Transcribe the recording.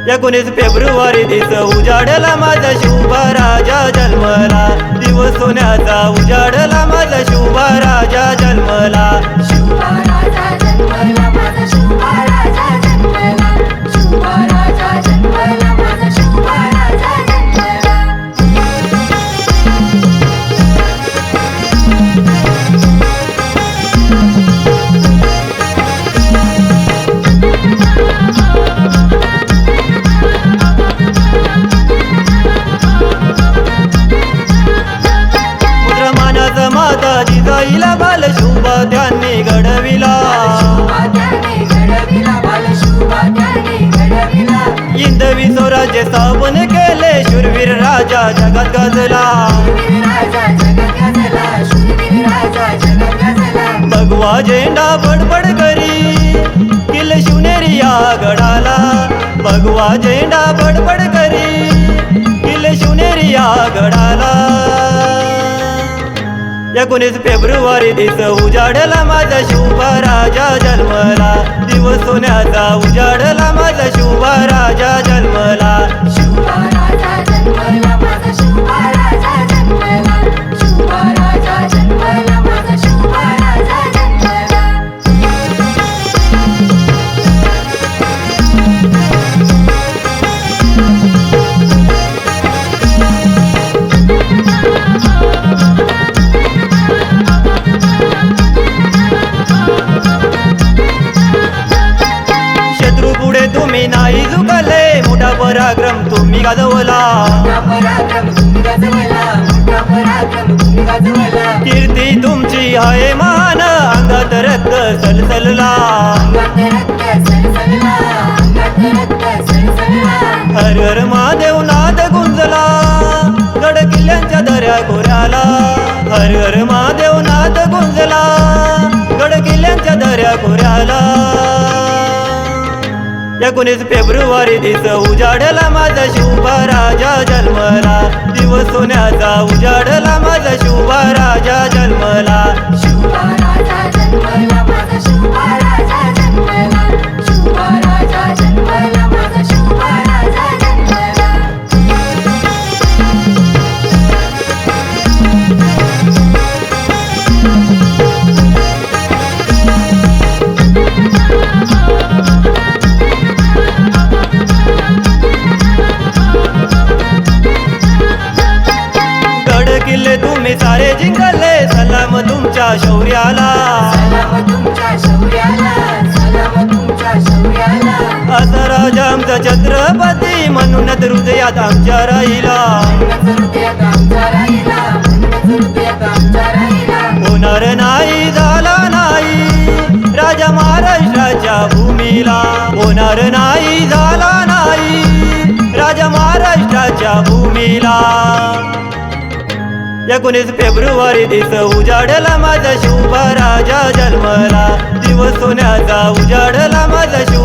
19 February दिस उजाडला माझा शुभ राजा जन्मला, दिवस सोन्याचा उजाडला माझा शुभ राजा जन्मला. शुभ राजा जन्मला माझा शुभ राजा जन्मला, शुभ राजा जन्मला माझा शुभ राजा जन्मला. पुत्रमानाचा माता जिजाईला बाल शुभ त्यांनी घडविला, शुभात्याने घडविला बाल शुभात्याने घडविला. हिंदवी स्वराज्य स्थापन केले शूरवीर राजा जगात गाजला. शूरवीर राजा जगत गाजला, शूरवीर राजा जगत गाजला. भगवा झेंडा फडफड करी किल्ले शिवनेरी या गडाला, भगवा झेंडा फडफड करी किल्ले शिवनेरी या गडाला. 19 फेब्रुवारी दिस उजाडला माझा शुभ राजा जन्मला, दिवस सोन्याचा उजाडला माझा शुभ राजा जन्मला. शुभ राजा जन्मला माझा शुभ राजा जन्मला, शुभ राजा जन्मला माझा शुभ राजा जन्मला. शत्रू पुढे तुम्ही नाही झुकले, मोठा पराक्रम तुम्ही गाजवला. मोठा पराक्रम तुम्ही गाजवला, मोठा पराक्रम तुम्ही गाजवला. कीर्ती तुमची आहे महान, अंगात रक्त सलसलला. अंगात रक्त सळसळला, अंगात रक्त सळसळला. हर हर महादेव नाद गुंजला, गड किल्ल्यांच्या दऱ्या खोऱ्याला. हर हर महादेव नाद गुंजला, गड किल्ल्यांच्या दऱ्या खोऱ्याला. 19 फेब्रुवारी दिस उजाडला माझा शुभ राजा जन्मला, दिवस सोन्याचा उजाडला माझा शुभ राजा जन्मला. शुभ राजा जन्मला माझा शुभ राजा जन्मला, शुभ राजा जन्मला माझा शुभ राजा जन्मला. गड किल्ले तुम्ही सारे जिंकले, सलाम तुमच्या शौर्याला. सलाम तुमच्या शौर्याला, सलाम तुमच्या शौर्याला. असा राजा आमचा छत्रपती, म्हणूनच हृदयात आमच्या राहिला. म्हणूनच हृदयात आमचा राहिला, म्हणूनच हृदयात आमचा राहिला. होणार नाही झाला नाही राजा महाराष्ट्राच्या भूमीला, होणार नाही झाला नाही राजा महाराष्ट्राच्या भूमीला. 19 फेब्रुवारी दिस उजाडला माझा शुभ राजा जन्मला, दिवस सोन्याचा उजाडला माझा शुभ